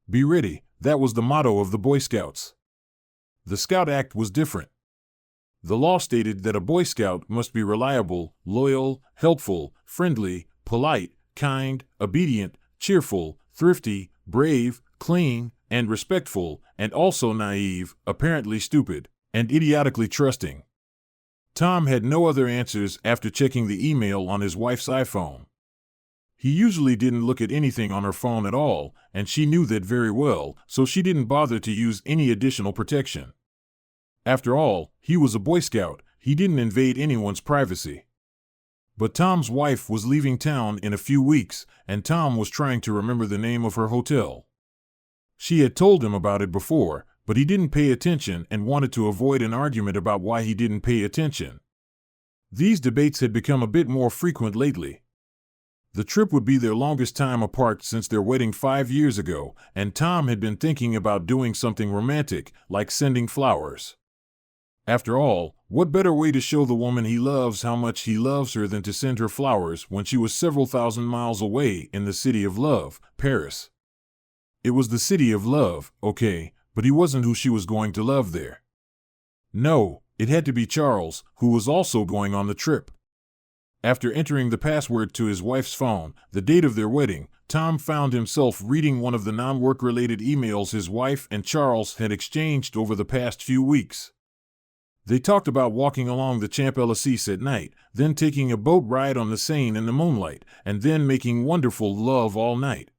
Be ready, that was the motto of the Boy Scouts. The Scout Act was different. The law stated that a Boy Scout must be reliable, loyal, helpful, friendly, polite, kind, obedient, cheerful, thrifty, brave, clean, and respectful, and also naive, apparently stupid, and idiotically trusting. Tom had no other answers after checking the email on his wife's iPhone. He usually didn't look at anything on her phone at all, and she knew that very well, so she didn't bother to use any additional protection. After all, he was a Boy Scout, he didn't invade anyone's privacy. But Tom's wife was leaving town in a few weeks, and Tom was trying to remember the name of her hotel. She had told him about it before, but he didn't pay attention and wanted to avoid an argument about why he didn't pay attention. These debates had become a bit more frequent lately. The trip would be their longest time apart since their wedding 5 years ago, and Tom had been thinking about doing something romantic, like sending flowers. After all, what better way to show the woman he loves how much he loves her than to send her flowers when she was several thousand miles away in the city of love, Paris? It was the city of love, okay, but he wasn't who she was going to love there. No, it had to be Charles, who was also going on the trip. After entering the password to his wife's phone, the date of their wedding, Tom found himself reading one of the non-work-related emails his wife and Charles had exchanged over the past few weeks. They talked about walking along the Champs-Élysées at night, then taking a boat ride on the Seine in the moonlight, and then making wonderful love all night.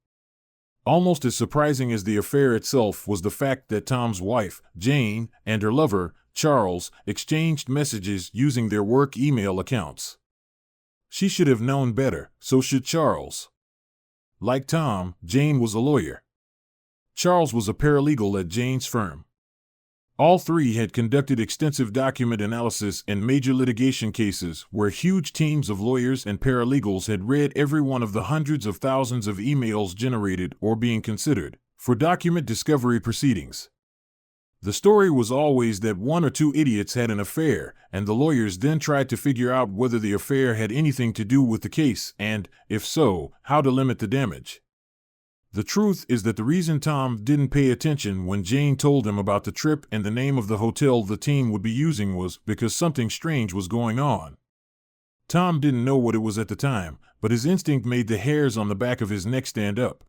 Almost as surprising as the affair itself was the fact that Tom's wife, Jane, and her lover, Charles, exchanged messages using their work email accounts. She should have known better, so should Charles. Like Tom, Jane was a lawyer. Charles was a paralegal at Jane's firm. All three had conducted extensive document analysis in major litigation cases where huge teams of lawyers and paralegals had read every one of the hundreds of thousands of emails generated or being considered for document discovery proceedings. The story was always that one or two idiots had an affair, and the lawyers then tried to figure out whether the affair had anything to do with the case and, if so, how to limit the damage. The truth is that the reason Tom didn't pay attention when Jane told him about the trip and the name of the hotel the team would be using was because something strange was going on. Tom didn't know what it was at the time, but his instinct made the hairs on the back of his neck stand up.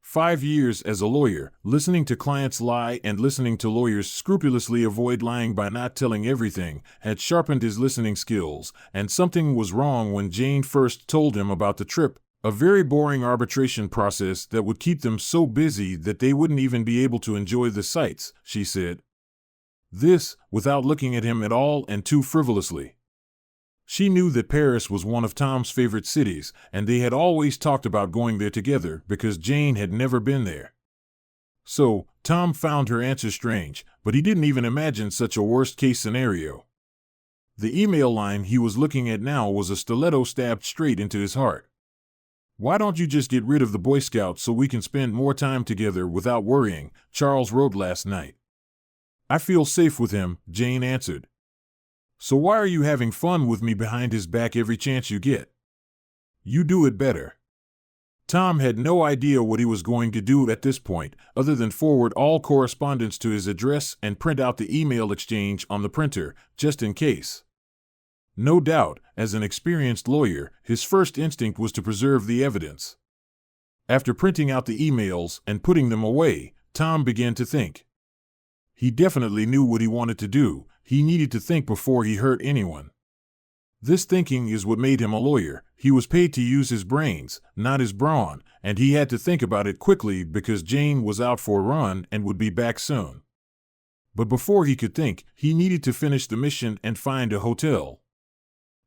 5 years as a lawyer, listening to clients lie and listening to lawyers scrupulously avoid lying by not telling everything, had sharpened his listening skills, and something was wrong when Jane first told him about the trip, a very boring arbitration process that would keep them so busy that they wouldn't even be able to enjoy the sights, she said. This, without looking at him at all and too frivolously. She knew that Paris was one of Tom's favorite cities, and they had always talked about going there together because Jane had never been there. So, Tom found her answer strange, but he didn't even imagine such a worst-case scenario. The email line he was looking at now was a stiletto stabbed straight into his heart. "Why don't you just get rid of the Boy Scouts so we can spend more time together without worrying?" Charles wrote last night. "I feel safe with him," Jane answered. "So why are you having fun with me behind his back every chance you get? You do it better." Tom had no idea what he was going to do at this point, other than forward all correspondence to his address and print out the email exchange on the printer, just in case. No doubt, as an experienced lawyer, his first instinct was to preserve the evidence. After printing out the emails and putting them away, Tom began to think. He definitely knew what he wanted to do. He needed to think before he hurt anyone. This thinking is what made him a lawyer. He was paid to use his brains, not his brawn, and he had to think about it quickly because Jane was out for a run and would be back soon. But before he could think, he needed to finish the mission and find a hotel.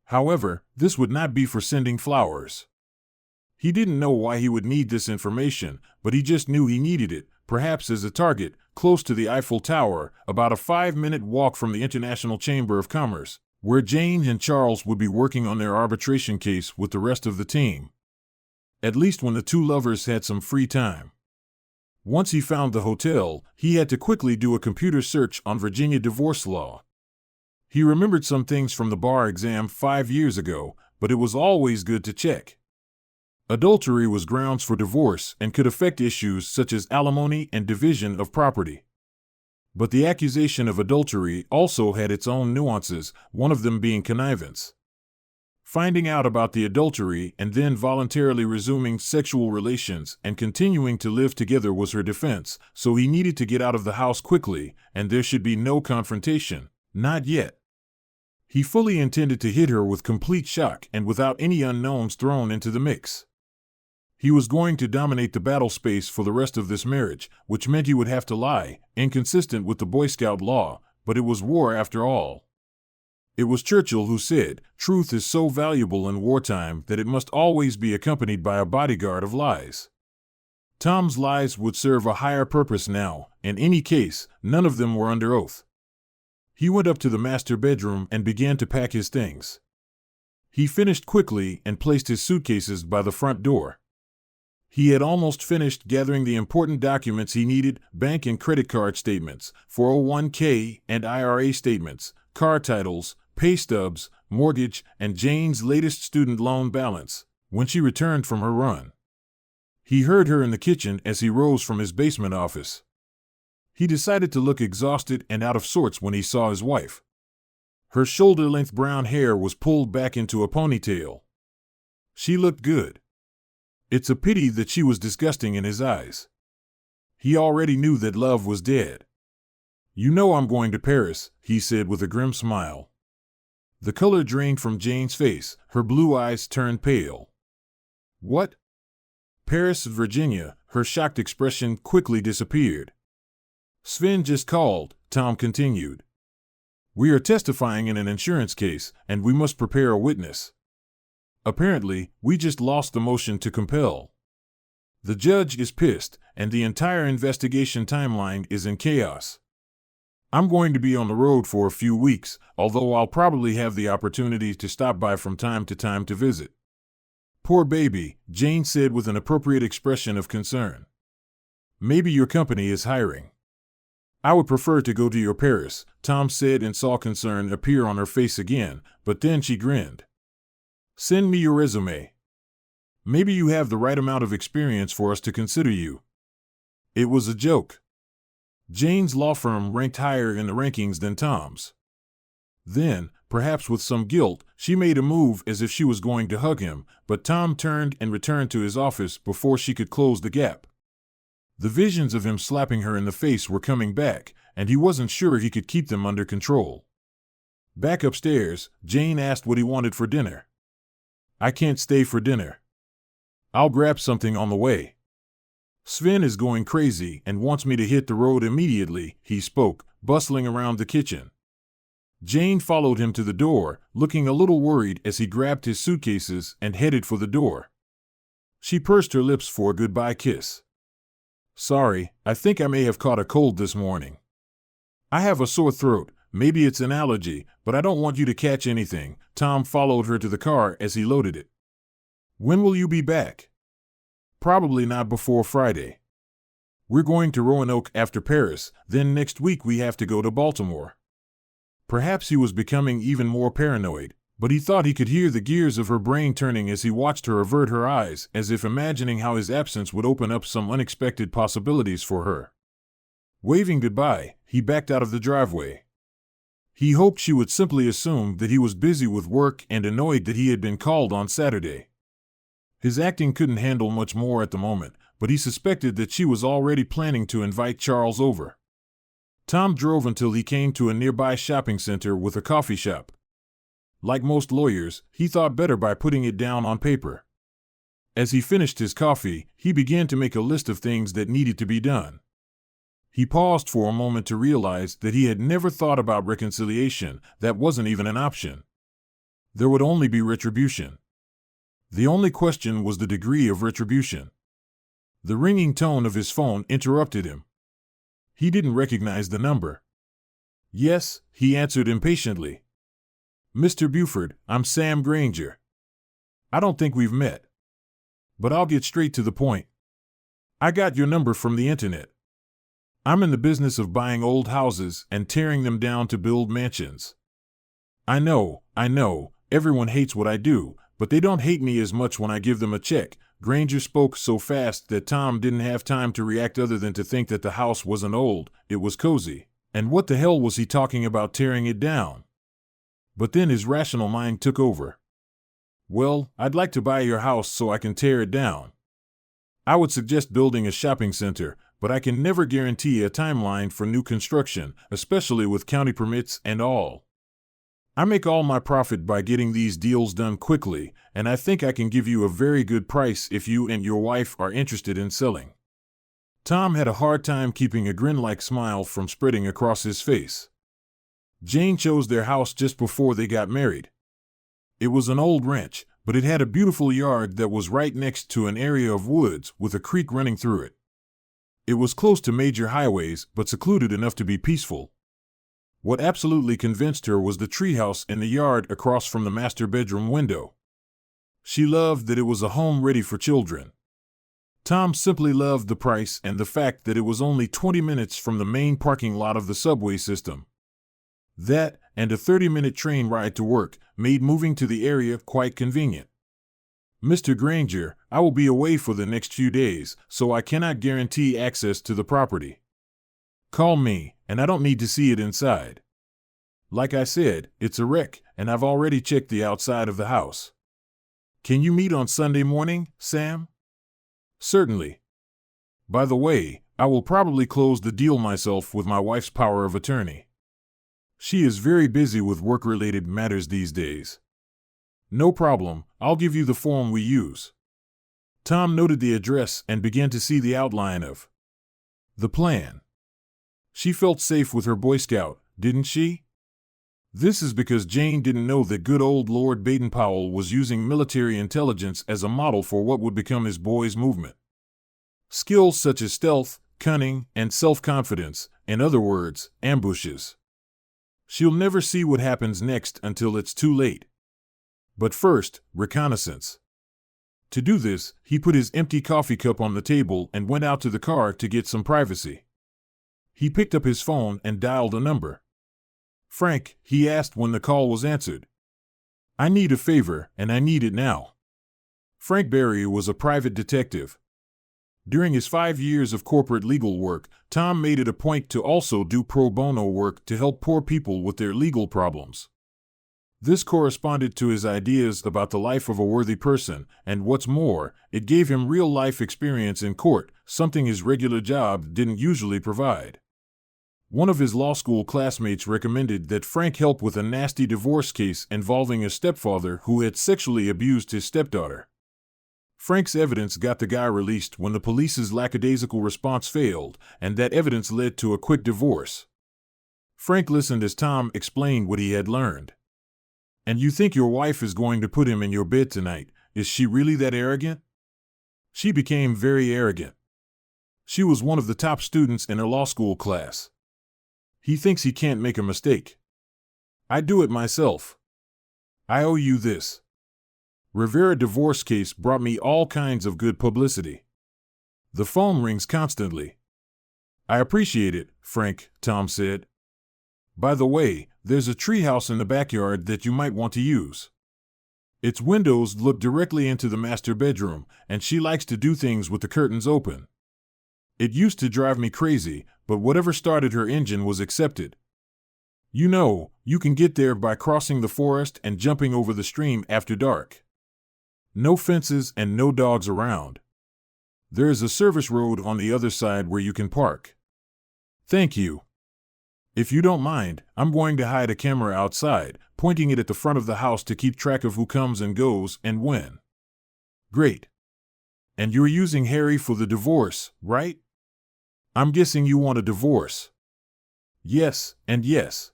However, this would not be for sending flowers. He didn't know why he would need this information, but he just knew he needed it, perhaps as a target, close to the Eiffel Tower, about a 5-minute walk from the International Chamber of Commerce, where Jane and Charles would be working on their arbitration case with the rest of the team. At least when the two lovers had some free time. Once he found the hotel, he had to quickly do a computer search on Virginia divorce law. He remembered some things from the bar exam 5 years ago, but it was always good to check. Adultery was grounds for divorce and could affect issues such as alimony and division of property. But the accusation of adultery also had its own nuances, one of them being connivance. Finding out about the adultery and then voluntarily resuming sexual relations and continuing to live together was her defense, so he needed to get out of the house quickly, and there should be no confrontation. Not yet. He fully intended to hit her with complete shock and without any unknowns thrown into the mix. He was going to dominate the battle space for the rest of this marriage, which meant he would have to lie, inconsistent with the Boy Scout law, but it was war after all. It was Churchill who said, "Truth is so valuable in wartime that it must always be accompanied by a bodyguard of lies." Tom's lies would serve a higher purpose now. In any case, none of them were under oath. He went up to the master bedroom and began to pack his things. He finished quickly and placed his suitcases by the front door. He had almost finished gathering the important documents he needed: bank and credit card statements, 401k and IRA statements, car titles, pay stubs, mortgage, and Jane's latest student loan balance, when she returned from her run. He heard her in the kitchen as he rose from his basement office. He decided to look exhausted and out of sorts when he saw his wife. Her shoulder-length brown hair was pulled back into a ponytail. She looked good. It's a pity that she was disgusting in his eyes. He already knew that love was dead. "You know I'm going to Paris," he said with a grim smile. The color drained from Jane's face, her blue eyes turned pale. "What?" "Paris, Virginia." Her shocked expression quickly disappeared. "Sven just called," Tom continued. "We are testifying in an insurance case, and we must prepare a witness. Apparently, we just lost the motion to compel. The judge is pissed, and the entire investigation timeline is in chaos. I'm going to be on the road for a few weeks, although I'll probably have the opportunity to stop by from time to visit." "Poor baby," Jane said with an appropriate expression of concern. "Maybe your company is hiring." "I would prefer to go to your Paris," Tom said, and saw concern appear on her face again, but then she grinned. "Send me your resume. Maybe you have the right amount of experience for us to consider you." It was a joke. Jane's law firm ranked higher in the rankings than Tom's. Then, perhaps with some guilt, she made a move as if she was going to hug him, but Tom turned and returned to his office before she could close the gap. The visions of him slapping her in the face were coming back, and he wasn't sure he could keep them under control. Back upstairs, Jane asked what he wanted for dinner. "I can't stay for dinner. I'll grab something on the way. Sven is going crazy and wants me to hit the road immediately," he spoke, bustling around the kitchen. Jane followed him to the door, looking a little worried as he grabbed his suitcases and headed for the door. She pursed her lips for a goodbye kiss. "Sorry, I think I may have caught a cold this morning. I have a sore throat, maybe it's an allergy, but I don't want you to catch anything." Tom followed her to the car as he loaded it. "When will you be back?" "Probably not before Friday. We're going to Roanoke after Paris, then next week we have to go to Baltimore." Perhaps he was becoming even more paranoid, but he thought he could hear the gears of her brain turning as he watched her avert her eyes, as if imagining how his absence would open up some unexpected possibilities for her. Waving goodbye, he backed out of the driveway. He hoped she would simply assume that he was busy with work and annoyed that he had been called on Saturday. His acting couldn't handle much more at the moment, but he suspected that she was already planning to invite Charles over. Tom drove until he came to a nearby shopping center with a coffee shop. Like most lawyers, he thought better by putting it down on paper. As he finished his coffee, he began to make a list of things that needed to be done. He paused for a moment to realize that he had never thought about reconciliation. That wasn't even an option. There would only be retribution. The only question was the degree of retribution. The ringing tone of his phone interrupted him. He didn't recognize the number. "Yes," he answered impatiently. "Mr. Buford, I'm Sam Granger. I don't think we've met. But I'll get straight to the point. I got your number from the internet. I'm in the business of buying old houses and tearing them down to build mansions. I know, everyone hates what I do, but they don't hate me as much when I give them a check. Granger spoke so fast that Tom didn't have time to react other than to think that the house wasn't old, it was cozy. And what the hell was he talking about tearing it down? But then his rational mind took over. Well, I'd like to buy your house so I can tear it down. I would suggest building a shopping center, but I can never guarantee a timeline for new construction, especially with county permits and all. I make all my profit by getting these deals done quickly, and I think I can give you a very good price if you and your wife are interested in selling. Tom had a hard time keeping a grin-like smile from spreading across his face. Jane chose their house just before they got married. It was an old ranch, but it had a beautiful yard that was right next to an area of woods with a creek running through it. It was close to major highways, but secluded enough to be peaceful. What absolutely convinced her was the treehouse in the yard across from the master bedroom window. She loved that it was a home ready for children. Tom simply loved the price and the fact that it was only 20 minutes from the main parking lot of the subway system. That, and a 30-minute train ride to work, made moving to the area quite convenient. Mr. Granger, I will be away for the next few days, so I cannot guarantee access to the property. Call me, and I don't need to see it inside. Like I said, it's a wreck, and I've already checked the outside of the house. Can you meet on Sunday morning, Sam? Certainly. By the way, I will probably close the deal myself with my wife's power of attorney. She is very busy with work-related matters these days. No problem, I'll give you the form we use. Tom noted the address and began to see the outline of the plan. She felt safe with her Boy Scout, didn't she? This is because Jane didn't know that good old Lord Baden-Powell was using military intelligence as a model for what would become his boys' movement. Skills such as stealth, cunning, and self-confidence, in other words, ambushes. She'll never see what happens next until it's too late. But first, reconnaissance. To do this, he put his empty coffee cup on the table and went out to the car to get some privacy. He picked up his phone and dialed a number. Frank, he asked when the call was answered. I need a favor, and I need it now. Frank Berry was a private detective. During his 5 years of corporate legal work, Tom made it a point to also do pro bono work to help poor people with their legal problems. This corresponded to his ideas about the life of a worthy person, and what's more, it gave him real-life experience in court, something his regular job didn't usually provide. One of his law school classmates recommended that Frank help with a nasty divorce case involving a stepfather who had sexually abused his stepdaughter. Frank's evidence got the guy released when the police's lackadaisical response failed, and that evidence led to a quick divorce. Frank listened as Tom explained what he had learned. And you think your wife is going to put him in your bed tonight? Is she really that arrogant? She became very arrogant. She was one of the top students in her law school class. He thinks he can't make a mistake. I do it myself. I owe you this. Rivera divorce case brought me all kinds of good publicity. The phone rings constantly. I appreciate it, Frank, Tom said. By the way, there's a treehouse in the backyard that you might want to use. Its windows look directly into the master bedroom, and she likes to do things with the curtains open. It used to drive me crazy, but whatever started her engine was accepted. You know, you can get there by crossing the forest and jumping over the stream after dark. No fences and no dogs around. There is a service road on the other side where you can park. Thank you. If you don't mind, I'm going to hide a camera outside, pointing it at the front of the house to keep track of who comes and goes and when. Great. And you're using Harry for the divorce, right? I'm guessing you want a divorce. Yes, and yes.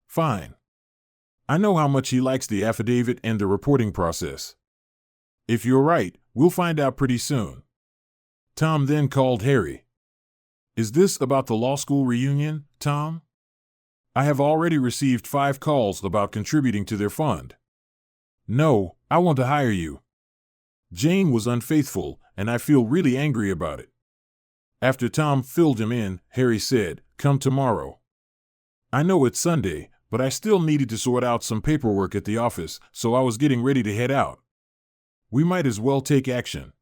Fine. I know how much he likes the affidavit and the reporting process. If you're right, we'll find out pretty soon. Tom then called Harry. Is this about the law school reunion, Tom? I have already received 5 calls about contributing to their fund. No, I want to hire you. Jane was unfaithful, and I feel really angry about it. After Tom filled him in, Harry said, "Come tomorrow." I know it's Sunday, but I still needed to sort out some paperwork at the office, so I was getting ready to head out. We might as well take action.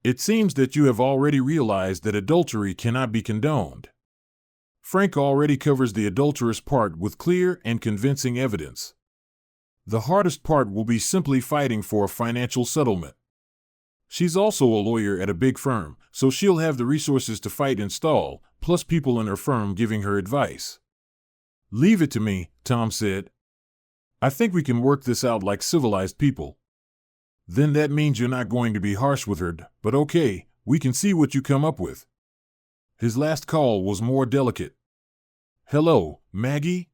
It seems that you have already realized that adultery cannot be condoned. Frank already covers the adulterous part with clear and convincing evidence. The hardest part will be simply fighting for a financial settlement. She's also a lawyer at a big firm, so she'll have the resources to fight and stall, plus people in her firm giving her advice. Leave it to me, Tom said. I think we can work this out like civilized people. Then that means you're not going to be harsh with her, but okay, we can see what you come up with. His last call was more delicate. Hello, Maggie?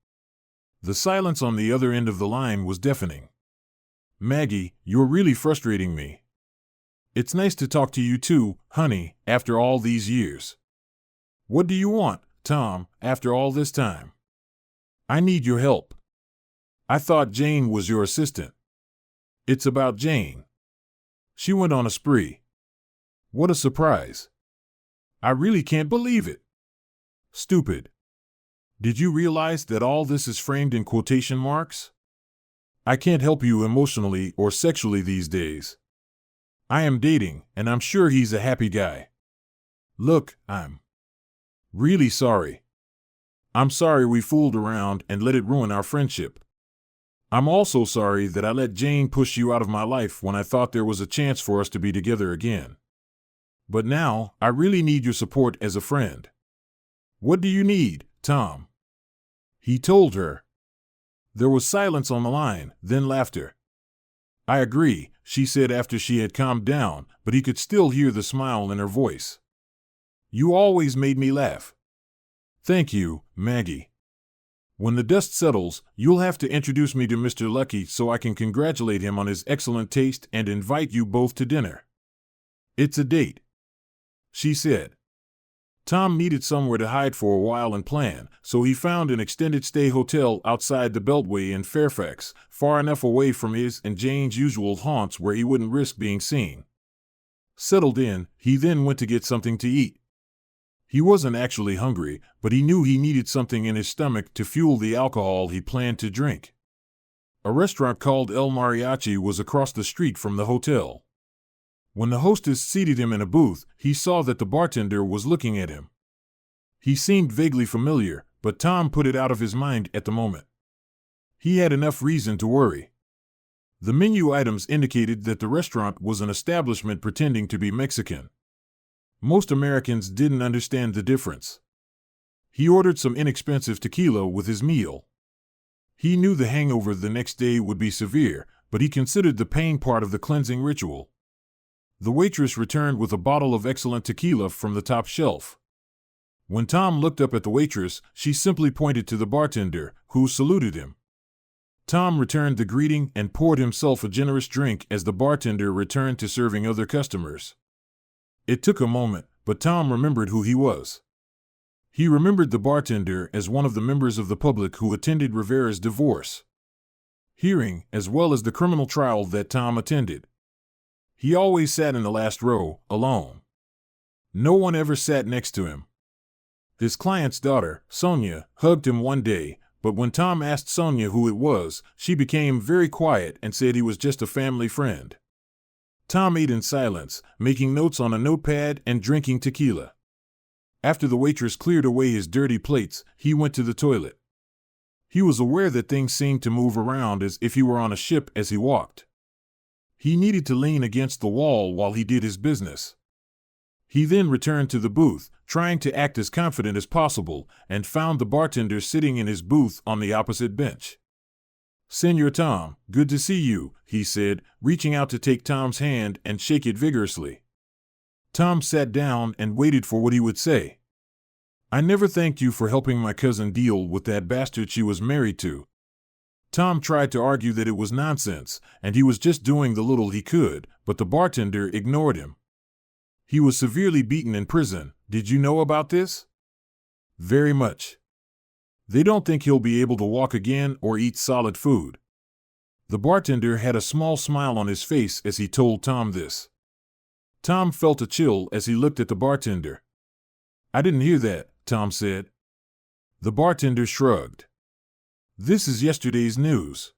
The silence on the other end of the line was deafening. Maggie, you're really frustrating me. It's nice to talk to you too, honey, after all these years. What do you want, Tom, after all this time? I need your help. I thought Jane was your assistant. It's about Jane. She went on a spree. What a surprise. I really can't believe it. Stupid. Did you realize that all this is framed in quotation marks? I can't help you emotionally or sexually these days. I am dating, and I'm sure he's a happy guy. Look, I'm really sorry. I'm sorry we fooled around and let it ruin our friendship. I'm also sorry that I let Jane push you out of my life when I thought there was a chance for us to be together again. But now, I really need your support as a friend. What do you need, Tom? He told her. There was silence on the line, then laughter. I agree, she said after she had calmed down, but he could still hear the smile in her voice. You always made me laugh. Thank you, Maggie. When the dust settles, you'll have to introduce me to Mr. Lucky so I can congratulate him on his excellent taste and invite you both to dinner. It's a date, she said. Tom needed somewhere to hide for a while and plan, so he found an extended stay hotel outside the Beltway in Fairfax, far enough away from his and Jane's usual haunts where he wouldn't risk being seen. Settled in, he then went to get something to eat. He wasn't actually hungry, but he knew he needed something in his stomach to fuel the alcohol he planned to drink. A restaurant called El Mariachi was across the street from the hotel. When the hostess seated him in a booth, he saw that the bartender was looking at him. He seemed vaguely familiar, but Tom put it out of his mind at the moment. He had enough reason to worry. The menu items indicated that the restaurant was an establishment pretending to be Mexican. Most Americans didn't understand the difference. He ordered some inexpensive tequila with his meal. He knew the hangover the next day would be severe, but he considered the pain part of the cleansing ritual. The waitress returned with a bottle of excellent tequila from the top shelf. When Tom looked up at the waitress, she simply pointed to the bartender, who saluted him. Tom returned the greeting and poured himself a generous drink as the bartender returned to serving other customers. It took a moment, but Tom remembered who he was. He remembered the bartender as one of the members of the public who attended Rivera's divorce hearing, as well as the criminal trial that Tom attended. He always sat in the last row, alone. No one ever sat next to him. His client's daughter, Sonia, hugged him one day, but when Tom asked Sonia who it was, she became very quiet and said he was just a family friend. Tom ate in silence, making notes on a notepad and drinking tequila. After the waitress cleared away his dirty plates, he went to the toilet. He was aware that things seemed to move around as if he were on a ship as he walked. He needed to lean against the wall while he did his business. He then returned to the booth, trying to act as confident as possible, and found the bartender sitting in his booth on the opposite bench. "Senor Tom, good to see you," he said, reaching out to take Tom's hand and shake it vigorously. Tom sat down and waited for what he would say. "I never thanked you for helping my cousin deal with that bastard she was married to." Tom tried to argue that it was nonsense, and he was just doing the little he could, but the bartender ignored him. "He was severely beaten in prison. Did you know about this?" "Very much. They don't think he'll be able to walk again or eat solid food." The bartender had a small smile on his face as he told Tom this. Tom felt a chill as he looked at the bartender. "I didn't hear that," Tom said. The bartender shrugged. "This is yesterday's news."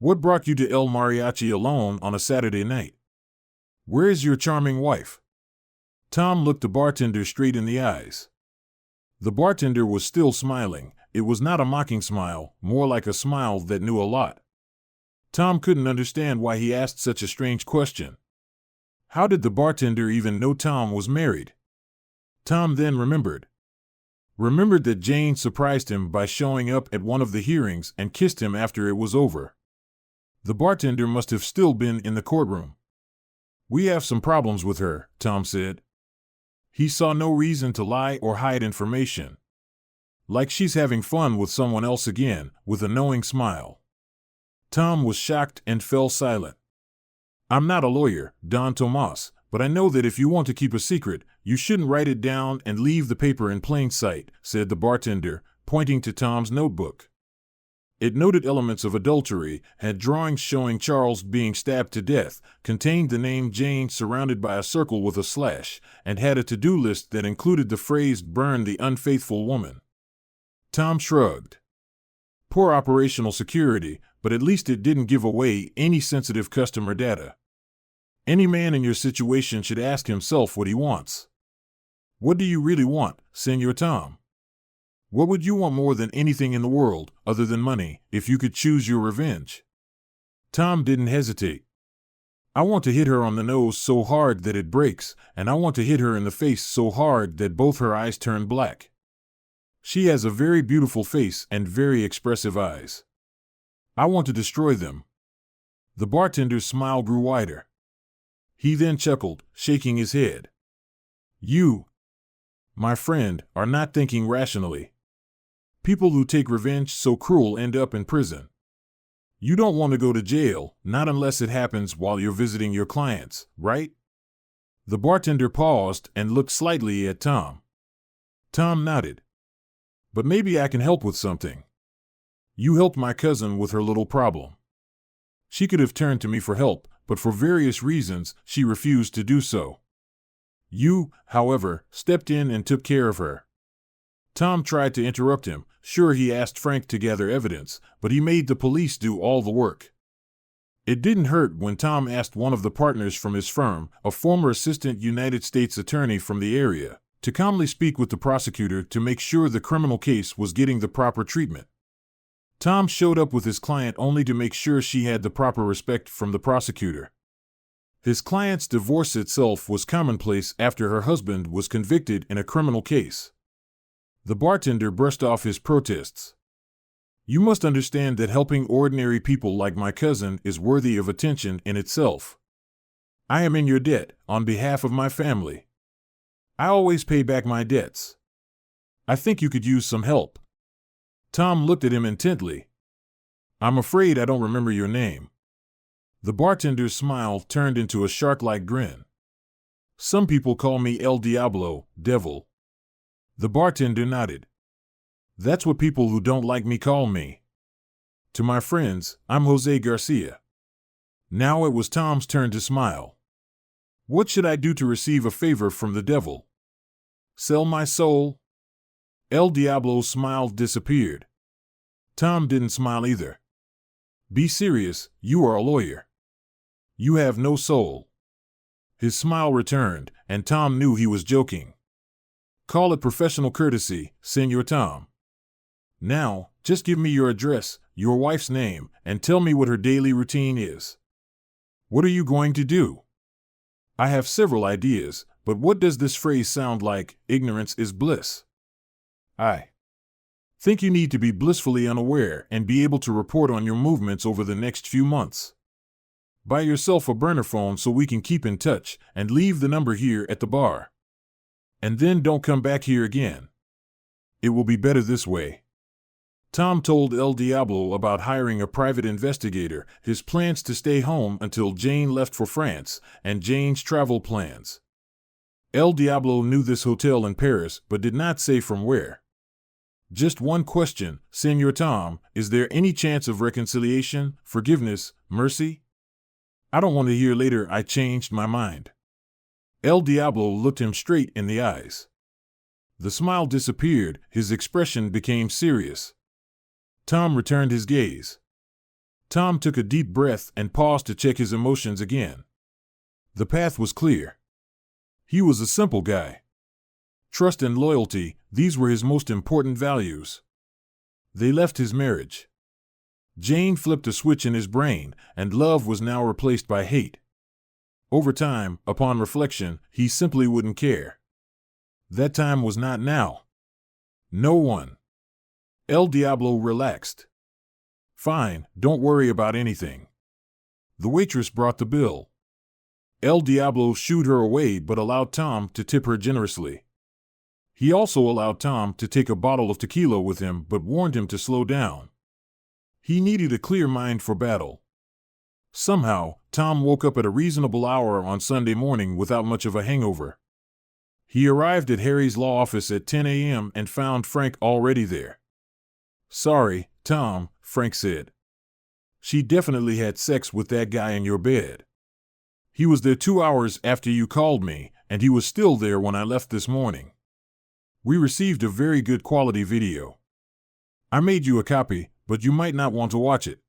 What brought you to El Mariachi alone on a Saturday night? Where is your charming wife? Tom looked the bartender straight in the eyes. The bartender was still smiling. It was not a mocking smile, more like a smile that knew a lot. Tom couldn't understand why he asked such a strange question. How did the bartender even know Tom was married? Tom then remembered that Jane surprised him by showing up at one of the hearings and kissed him after it was over. The bartender must have still been in the courtroom. We have some problems with her, Tom said. He saw no reason to lie or hide information. Like she's having fun with someone else again, with a knowing smile. Tom was shocked and fell silent. I'm not a lawyer, Don Tomas, but I know that if you want to keep a secret, you shouldn't write it down and leave the paper in plain sight, said the bartender, pointing to Tom's notebook. It noted elements of adultery, had drawings showing Charles being stabbed to death, contained the name Jane surrounded by a circle with a slash, and had a to-do list that included the phrase "burn the unfaithful woman." Tom shrugged. Poor operational security, but at least it didn't give away any sensitive customer data. Any man in your situation should ask himself what he wants. What do you really want, Senor Tom? What would you want more than anything in the world, other than money, if you could choose your revenge? Tom didn't hesitate. I want to hit her on the nose so hard that it breaks, and I want to hit her in the face so hard that both her eyes turn black. She has a very beautiful face and very expressive eyes. I want to destroy them. The bartender's smile grew wider. He then chuckled, shaking his head. You, my friend, are not thinking rationally. People who take revenge so cruel end up in prison. You don't want to go to jail, not unless it happens while you're visiting your clients, right? The bartender paused and looked slightly at Tom. Tom nodded. But maybe I can help with something. You helped my cousin with her little problem. She could have turned to me for help, but for various reasons, she refused to do so. You, however, stepped in and took care of her. Tom tried to interrupt him. Sure, he asked Frank to gather evidence, but he made the police do all the work. It didn't hurt when Tom asked one of the partners from his firm, a former assistant United States attorney from the area, to calmly speak with the prosecutor to make sure the criminal case was getting the proper treatment. Tom showed up with his client only to make sure she had the proper respect from the prosecutor. His client's divorce itself was commonplace after her husband was convicted in a criminal case. The bartender brushed off his protests. You must understand that helping ordinary people like my cousin is worthy of attention in itself. I am in your debt, on behalf of my family. I always pay back my debts. I think you could use some help. Tom looked at him intently. I'm afraid I don't remember your name. The bartender's smile turned into a shark-like grin. Some people call me El Diablo, devil. The bartender nodded. That's what people who don't like me call me. To my friends, I'm Jose Garcia. Now it was Tom's turn to smile. What should I do to receive a favor from the devil? Sell my soul? El Diablo's smile disappeared. Tom didn't smile either. Be serious, you are a lawyer. You have no soul. His smile returned, and Tom knew he was joking. Call it professional courtesy, Senor Tom. Now, just give me your address, your wife's name, and tell me what her daily routine is. What are you going to do? I have several ideas, but what does this phrase sound like? Ignorance is bliss. I think you need to be blissfully unaware and be able to report on your movements over the next few months. Buy yourself a burner phone so we can keep in touch, and leave the number here at the bar. And then don't come back here again. It will be better this way. Tom told El Diablo about hiring a private investigator, his plans to stay home until Jane left for France, and Jane's travel plans. El Diablo knew this hotel in Paris but did not say from where. Just one question, Senor Tom, is there any chance of reconciliation, forgiveness, mercy? I don't want to hear later I changed my mind. El Diablo looked him straight in the eyes. The smile disappeared, his expression became serious. Tom returned his gaze. Tom took a deep breath and paused to check his emotions again. The path was clear. He was a simple guy. Trust and loyalty, these were his most important values. They left his marriage. Jane flipped a switch in his brain, and love was now replaced by hate. Over time, upon reflection, he simply wouldn't care. That time was not now. No one. El Diablo relaxed. Fine, don't worry about anything. The waitress brought the bill. El Diablo shooed her away but allowed Tom to tip her generously. He also allowed Tom to take a bottle of tequila with him but warned him to slow down. He needed a clear mind for battle. Somehow, Tom woke up at a reasonable hour on Sunday morning without much of a hangover. He arrived at Harry's law office at 10 a.m. and found Frank already there. "Sorry, Tom," Frank said. "She definitely had sex with that guy in your bed. He was there 2 hours after you called me, and he was still there when I left this morning. We received a very good quality video. I made you a copy, but you might not want to watch it."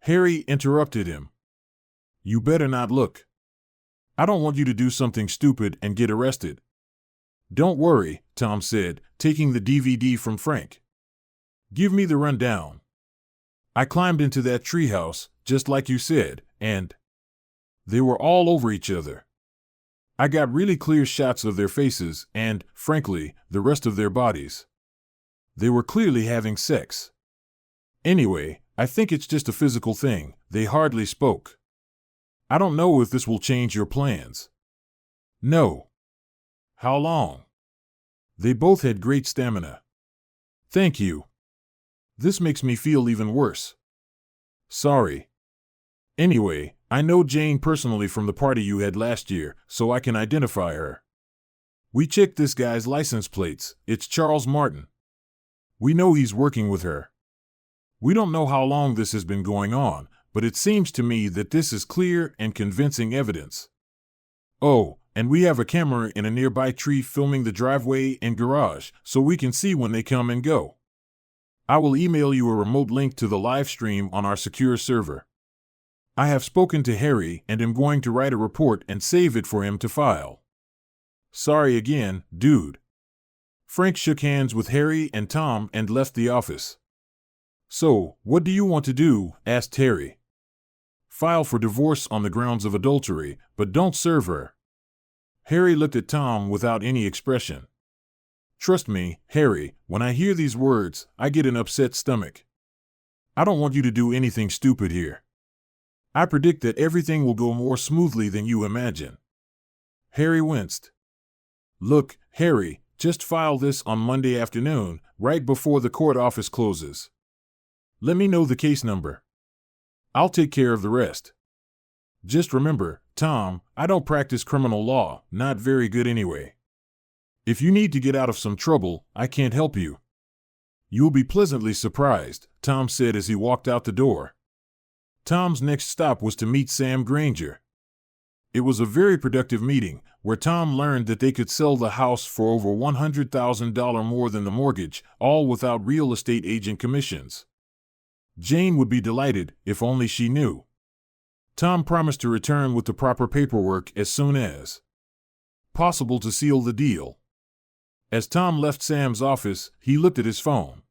Harry interrupted him. "You better not look. I don't want you to do something stupid and get arrested." "Don't worry," Tom said, taking the DVD from Frank. "Give me the rundown." "I climbed into that treehouse, just like you said, and they were all over each other. I got really clear shots of their faces and, frankly, the rest of their bodies. They were clearly having sex. Anyway, I think it's just a physical thing. They hardly spoke. I don't know if this will change your plans." "No." "How long?" "They both had great stamina." "Thank you. This makes me feel even worse." "Sorry. Anyway, I know Jane personally from the party you had last year, so I can identify her. We checked this guy's license plates. It's Charles Martin. We know he's working with her. We don't know how long this has been going on, but it seems to me that this is clear and convincing evidence. Oh, and we have a camera in a nearby tree filming the driveway and garage, so we can see when they come and go. I will email you a remote link to the live stream on our secure server. I have spoken to Harry and am going to write a report and save it for him to file. Sorry again, dude." Frank shook hands with Harry and Tom and left the office. "So, what do you want to do?" asked Harry. "File for divorce on the grounds of adultery, but don't serve her." Harry looked at Tom without any expression. "Trust me, Harry, when I hear these words, I get an upset stomach. I don't want you to do anything stupid here. I predict that everything will go more smoothly than you imagine." Harry winced. "Look, Harry, just file this on Monday afternoon, right before the court office closes. Let me know the case number. I'll take care of the rest. Just remember, Tom, I don't practice criminal law, not very good anyway. If you need to get out of some trouble, I can't help you." "You'll be pleasantly surprised," Tom said as he walked out the door. Tom's next stop was to meet Sam Granger. It was a very productive meeting, where Tom learned that they could sell the house for over $100,000 more than the mortgage, all without real estate agent commissions. Jane would be delighted, if only she knew. Tom promised to return with the proper paperwork as soon as possible to seal the deal. As Tom left Sam's office, he looked at his phone.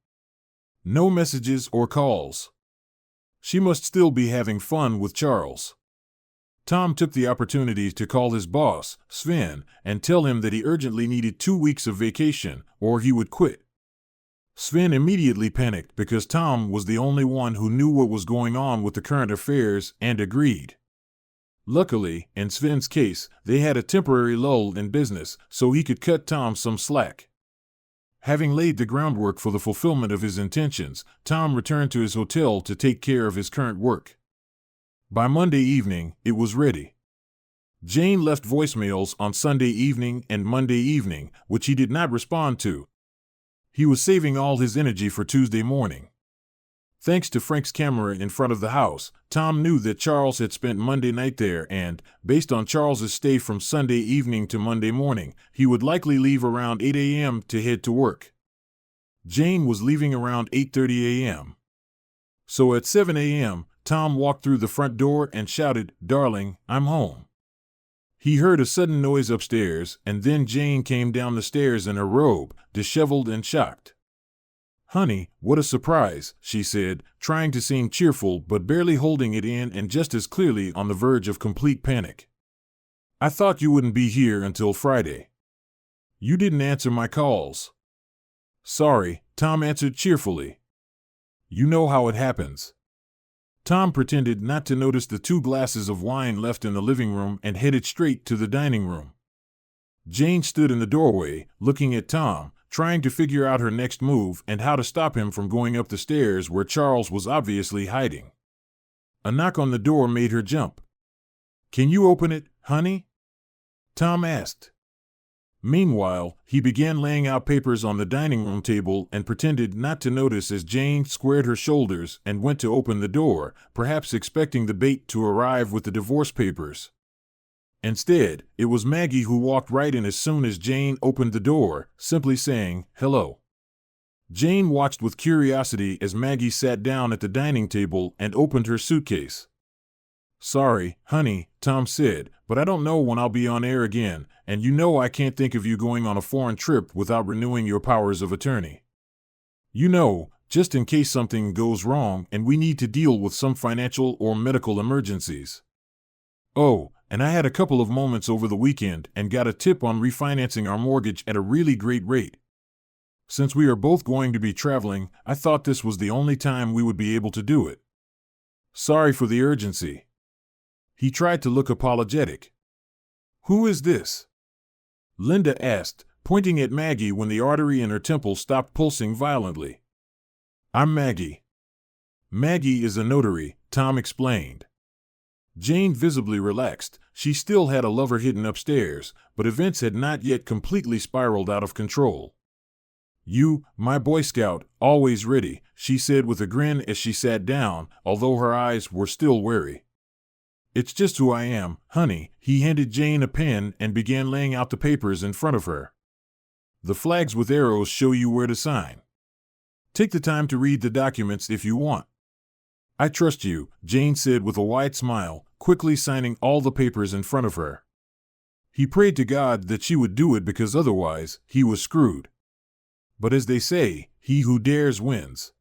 No messages or calls. She must still be having fun with Charles. Tom took the opportunity to call his boss, Sven, and tell him that he urgently needed 2 weeks of vacation, or he would quit. Sven immediately panicked because Tom was the only one who knew what was going on with the current affairs and agreed. Luckily, in Sven's case, they had a temporary lull in business, so he could cut Tom some slack. Having laid the groundwork for the fulfillment of his intentions, Tom returned to his hotel to take care of his current work. By Monday evening, it was ready. Jane left voicemails on Sunday evening and Monday evening, which he did not respond to. He was saving all his energy for Tuesday morning. Thanks to Frank's camera in front of the house, Tom knew that Charles had spent Monday night there and, based on Charles's stay from Sunday evening to Monday morning, he would likely leave around 8 a.m. to head to work. Jane was leaving around 8:30 a.m. So at 7 a.m., Tom walked through the front door and shouted, "Darling, I'm home." He heard a sudden noise upstairs, and then Jane came down the stairs in her robe, disheveled and shocked. "Honey, what a surprise," she said, trying to seem cheerful but barely holding it in and just as clearly on the verge of complete panic. "I thought you wouldn't be here until Friday. You didn't answer my calls." "Sorry," Tom answered cheerfully. "You know how it happens." Tom pretended not to notice the 2 glasses of wine left in the living room and headed straight to the dining room. Jane stood in the doorway, looking at Tom, trying to figure out her next move and how to stop him from going up the stairs where Charles was obviously hiding. A knock on the door made her jump. "Can you open it, honey?" Tom asked. Meanwhile, he began laying out papers on the dining room table and pretended not to notice as Jane squared her shoulders and went to open the door, perhaps expecting the bait to arrive with the divorce papers. Instead, it was Maggie who walked right in as soon as Jane opened the door, simply saying, "Hello." Jane watched with curiosity as Maggie sat down at the dining table and opened her suitcase. "Sorry, honey," Tom said, "but I don't know when I'll be on air again, and you know I can't think of you going on a foreign trip without renewing your powers of attorney. You know, just in case something goes wrong and we need to deal with some financial or medical emergencies. Oh, and I had a couple of moments over the weekend and got a tip on refinancing our mortgage at a really great rate. Since we are both going to be traveling, I thought this was the only time we would be able to do it. Sorry for the urgency." He tried to look apologetic. "Who is this?" Linda asked, pointing at Maggie when the artery in her temple stopped pulsing violently. "I'm Maggie." "Maggie is a notary," Tom explained. Jane visibly relaxed. She still had a lover hidden upstairs, but events had not yet completely spiraled out of control. "You, my Boy Scout, always ready," she said with a grin as she sat down, although her eyes were still wary. "It's just who I am, honey." He handed Jane a pen and began laying out the papers in front of her. "The flags with arrows show you where to sign. Take the time to read the documents if you want." "I trust you," Jane said with a wide smile, quickly signing all the papers in front of her. He prayed to God that she would do it because otherwise, he was screwed. But as they say, he who dares wins.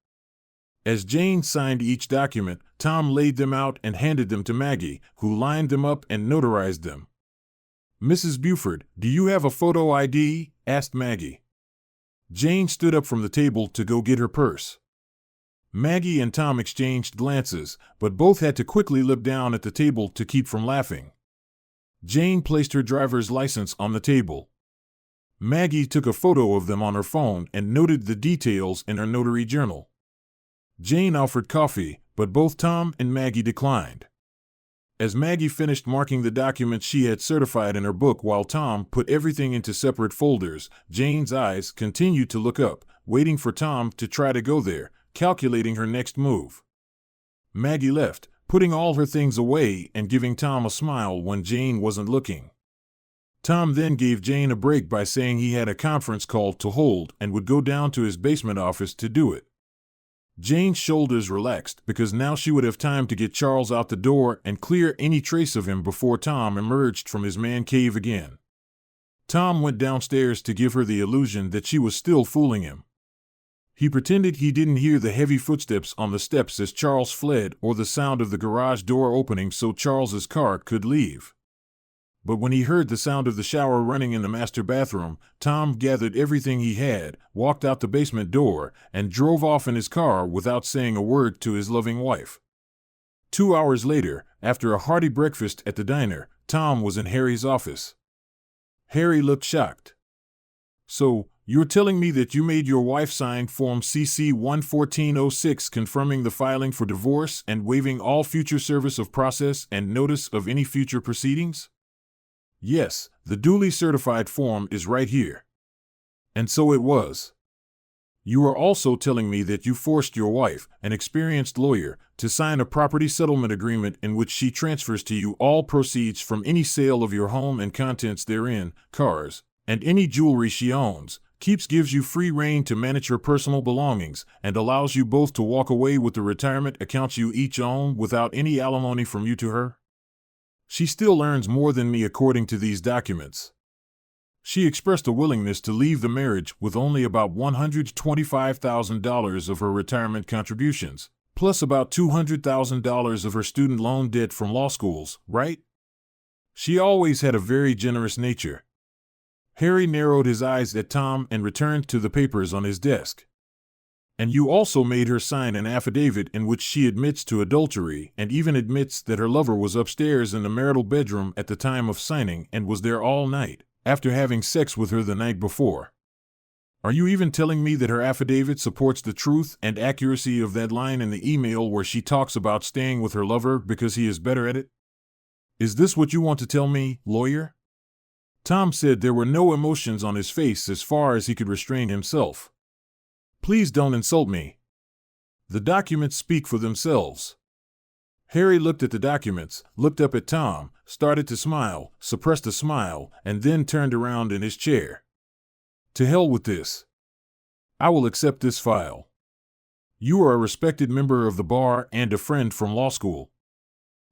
As Jane signed each document, Tom laid them out and handed them to Maggie, who lined them up and notarized them. "Mrs. Buford, do you have a photo ID?" asked Maggie. Jane stood up from the table to go get her purse. Maggie and Tom exchanged glances, but both had to quickly look down at the table to keep from laughing. Jane placed her driver's license on the table. Maggie took a photo of them on her phone and noted the details in her notary journal. Jane offered coffee, but both Tom and Maggie declined. As Maggie finished marking the documents she had certified in her book while Tom put everything into separate folders, Jane's eyes continued to look up, waiting for Tom to try to go there, calculating her next move. Maggie left, putting all her things away and giving Tom a smile when Jane wasn't looking. Tom then gave Jane a break by saying he had a conference call to hold and would go down to his basement office to do it. Jane's shoulders relaxed because now she would have time to get Charles out the door and clear any trace of him before Tom emerged from his man cave again. Tom went downstairs to give her the illusion that she was still fooling him. He pretended he didn't hear the heavy footsteps on the steps as Charles fled or the sound of the garage door opening so Charles's car could leave. But when he heard the sound of the shower running in the master bathroom, Tom gathered everything he had, walked out the basement door, and drove off in his car without saying a word to his loving wife. 2 hours later, after a hearty breakfast at the diner, Tom was in Harry's office. Harry looked shocked. "So, you're telling me that you made your wife sign Form CC 11406 confirming the filing for divorce and waiving all future service of process and notice of any future proceedings?" "Yes, the duly certified form is right here." "And so it was. You are also telling me that you forced your wife, an experienced lawyer, to sign a property settlement agreement in which she transfers to you all proceeds from any sale of your home and contents therein, cars, and any jewelry she owns, Keeps gives you free rein to manage your personal belongings and allows you both to walk away with the retirement accounts you each own without any alimony from you to her. She still earns more than me according to these documents. She expressed a willingness to leave the marriage with only about $125,000 of her retirement contributions, plus about $200,000 of her student loan debt from law schools, right? She always had a very generous nature. Harry narrowed his eyes at Tom and returned to the papers on his desk. And you also made her sign an affidavit in which she admits to adultery and even admits that her lover was upstairs in the marital bedroom at the time of signing and was there all night, after having sex with her the night before. Are you even telling me that her affidavit supports the truth and accuracy of that line in the email where she talks about staying with her lover because he is better at it? Is this what you want to tell me, lawyer? Tom said there were no emotions on his face as far as he could restrain himself. Please don't insult me. The documents speak for themselves. Harry looked at the documents, looked up at Tom, started to smile, suppressed a smile, and then turned around in his chair. To hell with this. I will accept this file. You are a respected member of the bar and a friend from law school.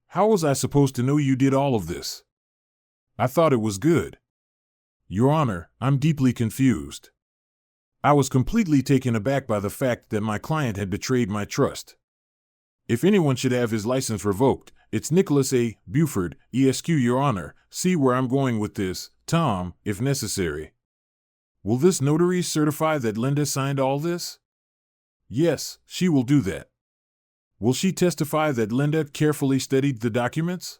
How was I supposed to know you did all of this? I thought it was good. Your Honor, I'm deeply confused. I was completely taken aback by the fact that my client had betrayed my trust. If anyone should have his license revoked, it's Nicholas A. Buford, ESQ, Your Honor. See where I'm going with this, Tom, if necessary. Will this notary certify that Linda signed all this? Yes, she will do that. Will she testify that Linda carefully studied the documents?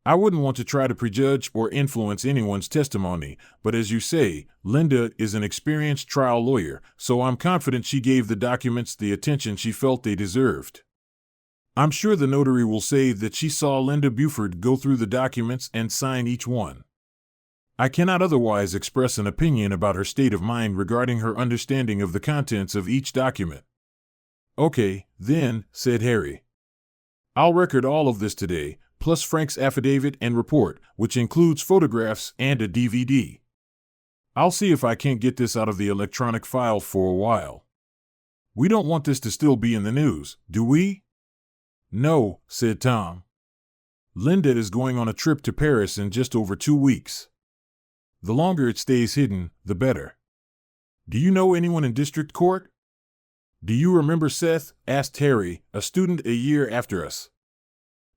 I wouldn't want to try to prejudge or influence anyone's testimony, but as you say, Linda is an experienced trial lawyer, so I'm confident she gave the documents the attention she felt they deserved. I'm sure the notary will say that she saw Linda Buford go through the documents and sign each one. I cannot otherwise express an opinion about her state of mind regarding her understanding of the contents of each document. Okay, then, said Harry. I'll record all of this today, plus Frank's affidavit and report, which includes photographs and a DVD. I'll see if I can't get this out of the electronic file for a while. We don't want this to still be in the news, do we? No, said Tom. Linda is going on a trip to Paris in just over 2 weeks. The longer it stays hidden, the better. Do you know anyone in district court? Do you remember Seth? Asked Harry, a student a year after us.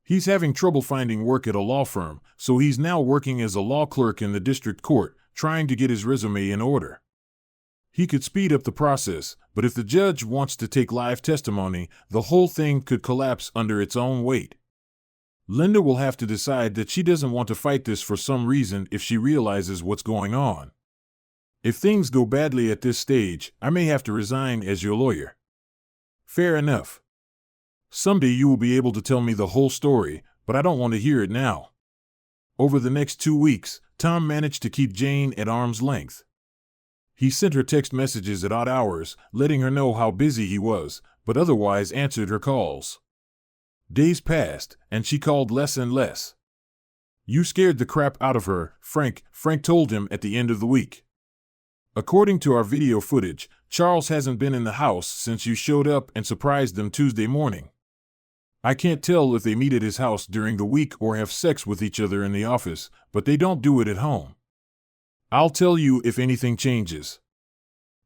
He's having trouble finding work at a law firm, so he's now working as a law clerk in the district court, trying to get his resume in order. He could speed up the process, but if the judge wants to take live testimony, the whole thing could collapse under its own weight. Linda will have to decide that she doesn't want to fight this for some reason if she realizes what's going on. If things go badly at this stage, I may have to resign as your lawyer. Fair enough. Someday you will be able to tell me the whole story, but I don't want to hear it now. Over the next 2 weeks, Tom managed to keep Jane at arm's length. He sent her text messages at odd hours, letting her know how busy he was, but otherwise answered her calls. Days passed, and she called less and less. You scared the crap out of her, Frank told him at the end of the week. According to our video footage, Charles hasn't been in the house since you showed up and surprised them Tuesday morning. I can't tell if they meet at his house during the week or have sex with each other in the office, but they don't do it at home. I'll tell you if anything changes.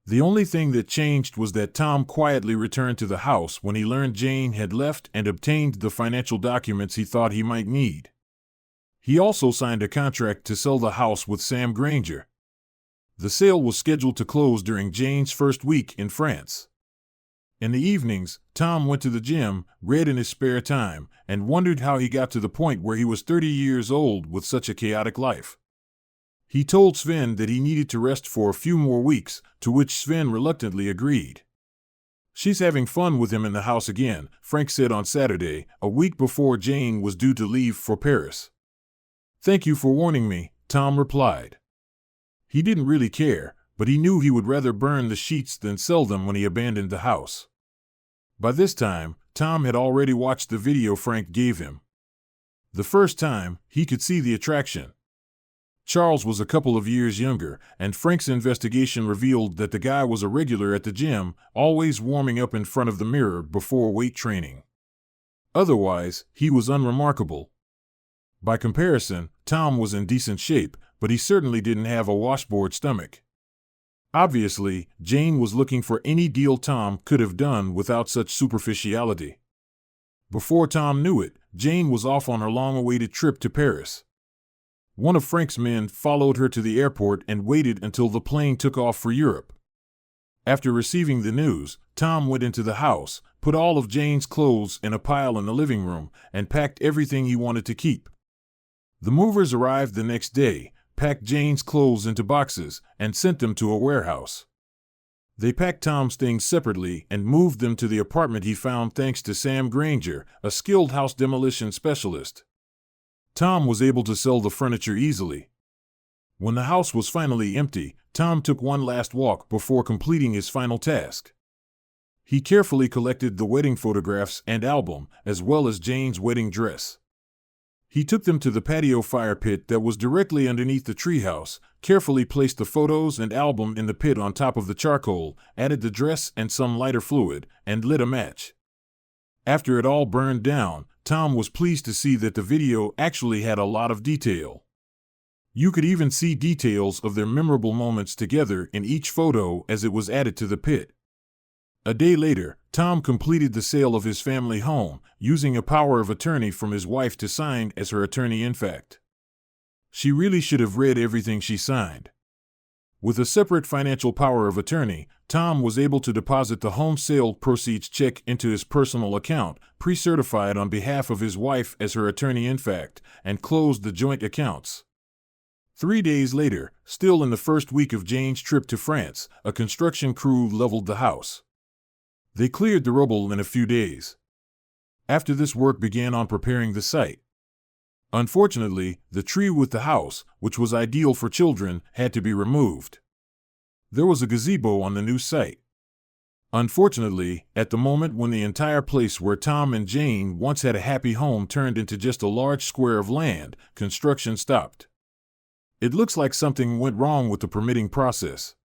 The only thing that changed was that Tom quietly returned to the house when he learned Jane had left and obtained the financial documents he thought he might need. He also signed a contract to sell the house with Sam Granger. The sale was scheduled to close during Jane's first week in France. In the evenings, Tom went to the gym, read in his spare time, and wondered how he got to the point where he was 30 years old with such a chaotic life. He told Sven that he needed to rest for a few more weeks, to which Sven reluctantly agreed. She's having fun with him in the house again, Frank said on Saturday, a week before Jane was due to leave for Paris. Thank you for warning me, Tom replied. He didn't really care, but he knew he would rather burn the sheets than sell them when he abandoned the house. By this time, Tom had already watched the video Frank gave him. The first time, he could see the attraction. Charles was a couple of years younger, and Frank's investigation revealed that the guy was a regular at the gym, always warming up in front of the mirror before weight training. Otherwise, he was unremarkable. By comparison, Tom was in decent shape, but he certainly didn't have a washboard stomach. Obviously, Jane was looking for any deal Tom could have done without such superficiality. Before Tom knew it, Jane was off on her long-awaited trip to Paris. One of Frank's men followed her to the airport and waited until the plane took off for Europe. After receiving the news, Tom went into the house, put all of Jane's clothes in a pile in the living room, and packed everything he wanted to keep. The movers arrived the next day, packed Jane's clothes into boxes, and sent them to a warehouse. They packed Tom's things separately and moved them to the apartment he found thanks to Sam Granger, a skilled house demolition specialist. Tom was able to sell the furniture easily. When the house was finally empty, Tom took one last walk before completing his final task. He carefully collected the wedding photographs and album, as well as Jane's wedding dress. He took them to the patio fire pit that was directly underneath the treehouse, carefully placed the photos and album in the pit on top of the charcoal, added the dress and some lighter fluid, and lit a match. After it all burned down, Tom was pleased to see that the video actually had a lot of detail. You could even see details of their memorable moments together in each photo as it was added to the pit. A day later, Tom completed the sale of his family home, using a power of attorney from his wife to sign as her attorney-in-fact. She really should have read everything she signed. With a separate financial power of attorney, Tom was able to deposit the home sale proceeds check into his personal account, pre-certified on behalf of his wife as her attorney-in-fact, and closed the joint accounts. 3 days later, still in the first week of Jane's trip to France, a construction crew leveled the house. They cleared the rubble in a few days. After this, work began on preparing the site. Unfortunately, the tree with the house, which was ideal for children, had to be removed. There was a gazebo on the new site. Unfortunately, at the moment when the entire place where Tom and Jane once had a happy home turned into just a large square of land, construction stopped. It looks like something went wrong with the permitting process.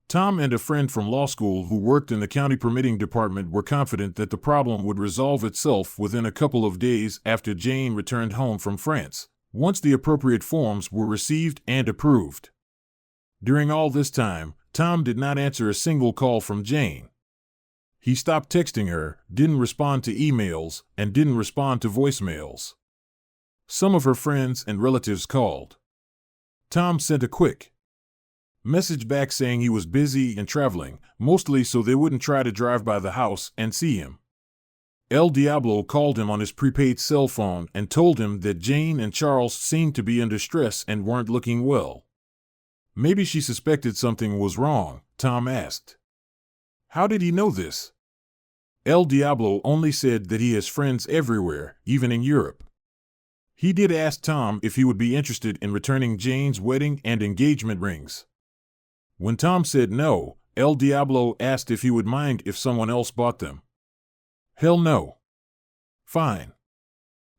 Tom and a friend from law school who worked in the county permitting department were confident that the problem would resolve itself within a couple of days after Jane returned home from France, once the appropriate forms were received and approved. During all this time, Tom did not answer a single call from Jane. He stopped texting her, didn't respond to emails, and didn't respond to voicemails. Some of her friends and relatives called. Tom sent a quick message back saying he was busy and traveling, mostly so they wouldn't try to drive by the house and see him. El Diablo called him on his prepaid cell phone and told him that Jane and Charles seemed to be under stress and weren't looking well. Maybe she suspected something was wrong, Tom asked. How did he know this? El Diablo only said that he has friends everywhere, even in Europe. He did ask Tom if he would be interested in returning Jane's wedding and engagement rings. When Tom said no, El Diablo asked if he would mind if someone else bought them. Hell no. Fine.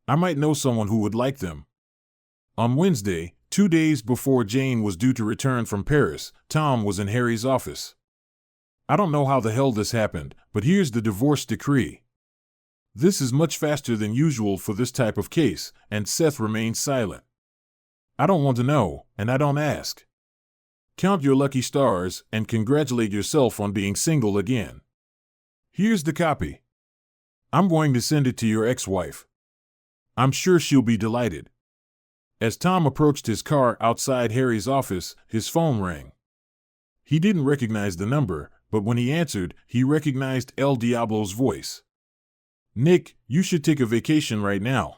I might know someone who would like them. On Wednesday, 2 days before Jane was due to return from Paris, Tom was in Harry's office. I don't know how the hell this happened, but here's the divorce decree. This is much faster than usual for this type of case, and Seth remained silent. I don't want to know, and I don't ask. Count your lucky stars and congratulate yourself on being single again. Here's the copy. I'm going to send it to your ex-wife. I'm sure she'll be delighted. As Tom approached his car outside Harry's office, his phone rang. He didn't recognize the number, but when he answered, he recognized El Diablo's voice. Nick, you should take a vacation right now.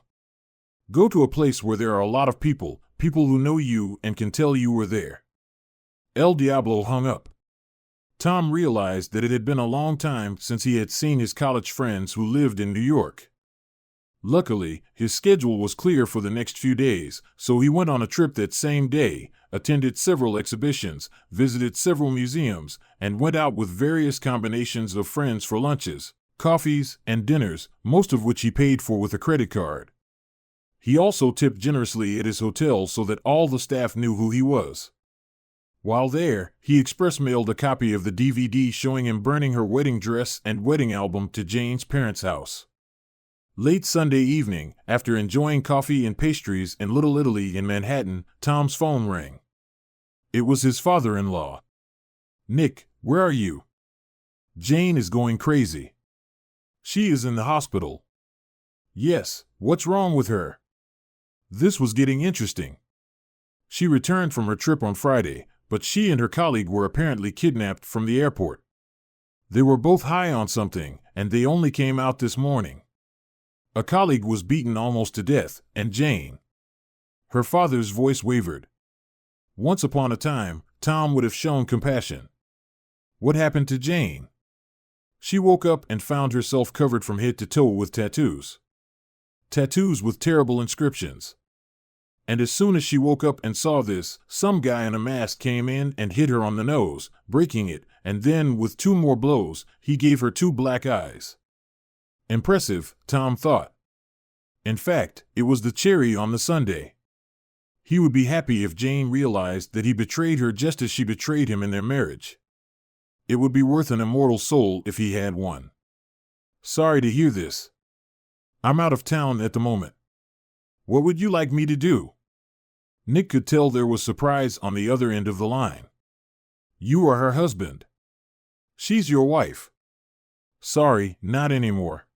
Go to a place where there are a lot of people who know you and can tell you were there. El Diablo hung up. Tom realized that it had been a long time since he had seen his college friends who lived in New York. Luckily, his schedule was clear for the next few days, so he went on a trip that same day, attended several exhibitions, visited several museums, and went out with various combinations of friends for lunches, coffees, and dinners, most of which he paid for with a credit card. He also tipped generously at his hotel so that all the staff knew who he was. While there, he express mailed a copy of the DVD showing him burning her wedding dress and wedding album to Jane's parents' house. Late Sunday evening, after enjoying coffee and pastries in Little Italy in Manhattan, Tom's phone rang. It was his father-in-law. "Nick, where are you? Jane is going crazy. She is in the hospital." "Yes, what's wrong with her?" This was getting interesting. She returned from her trip on Friday, but she and her colleague were apparently kidnapped from the airport. They were both high on something, and they only came out this morning. A colleague was beaten almost to death, and Jane. Her father's voice wavered. Once upon a time, Tom would have shown compassion. What happened to Jane? She woke up and found herself covered from head to toe with tattoos. Tattoos with terrible inscriptions. And as soon as she woke up and saw this, some guy in a mask came in and hit her on the nose, breaking it, and then, with 2 more blows, he gave her 2 black eyes. Impressive, Tom thought. In fact, it was the cherry on the sundae. He would be happy if Jane realized that he betrayed her just as she betrayed him in their marriage. It would be worth an immortal soul if he had one. "Sorry to hear this. I'm out of town at the moment. What would you like me to do?" Nick could tell there was surprise on the other end of the line. "You are her husband. She's your wife." "Sorry, not anymore.